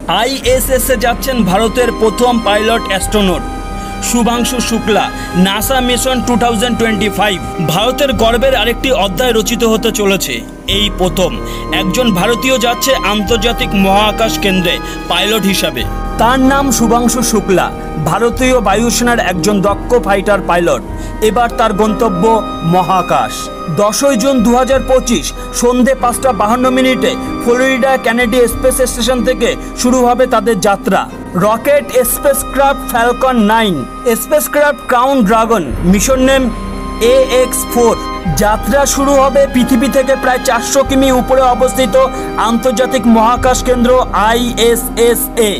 আইএসএসে যাচ্ছেন ভারতের প্রথম pilot astronaut Shubhanshu Shukla. NASA mission 2025 ভারতের গর্বের আরেকটি অধ্যায় রচিত হতে চলেছে। এই প্রথম একজন ভারতীয় যাচ্ছে আন্তর্জাতিক মহাকাশ কেন্দ্রে পাইলট হিসাবে। তার নাম শুভাংশু শুক্লা, ভারতীয় বায়ুসেনার একজন দক্ষ ফাইটার পাইলট। এবার তার গন্তব্য মহাকাশ। 10 জুন 2025 সন্ধে 5:52 ফ্লোরিডা কেনেডি স্পেস স্টেশন থেকে শুরু হবে তাদের যাত্রা। Rocket spacecraft Falcon 9, spacecraft crown dragon, mission name AX4। যাত্রা শুরু হবে পৃথিবী থেকে প্রায় 400 কিমি উপরে অবস্থিত আন্তর্জাতিক মহাকাশ কেন্দ্র ISSA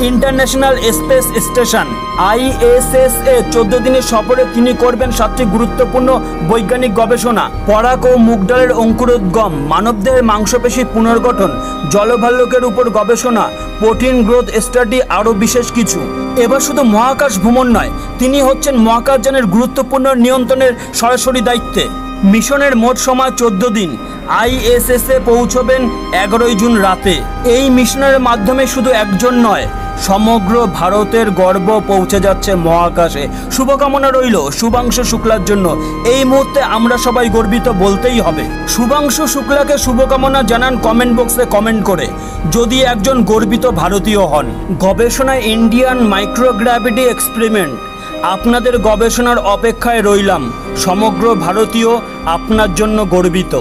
international space station. ISSA 14 দিনের সফরে তিনি করবেন 7টি গুরুত্বপূর্ণ বৈজ্ঞানিক গবেষণা: পরাগ ও মুগডালের অঙ্কুরোদ্গম, মানবদেহের মাংসপেশি পুনর্গঠন, জলভাল্লুকের উপর গবেষণা, প্রোটিন গ্রোথ স্টাডি, আরও বিশেষ কিছু। এবার শুধু মহাকাশ ভ্রমণ নয়, তিনি হচ্ছেন মহাকাশযানের গুরুত্বপূর্ণ নিয়ন্ত্রণের সরাসরি দায়িত্বে। মিশনের মোট সময় 14 দিন। ISSA পৌঁছবেন 11 জুন রাতে। এই মিশনের মাধ্যমে শুধু একজন নয়, সমগ্র ভারতের গর্ব পৌঁছে যাচ্ছে মহাকাশে। শুভকামনা রইল শুভাংশু শুক্লার জন্য। এই মুহূর্তে আমরা সবাই গর্বিত বলতেই হবে। শুভাংশু শুক্লাকে শুভকামনা জানান কমেন্ট বক্সে কমেন্ট করে, যদি একজন গর্বিত ভারতীয় হন। গবেষণায় ইন্ডিয়ান মাইক্রোগ্র্যাভিটি এক্সপেরিমেন্ট। আপনাদের গবেষণার অপেক্ষায় রইলাম। সমগ্র ভারতীয় আপনার জন্য গর্বিত।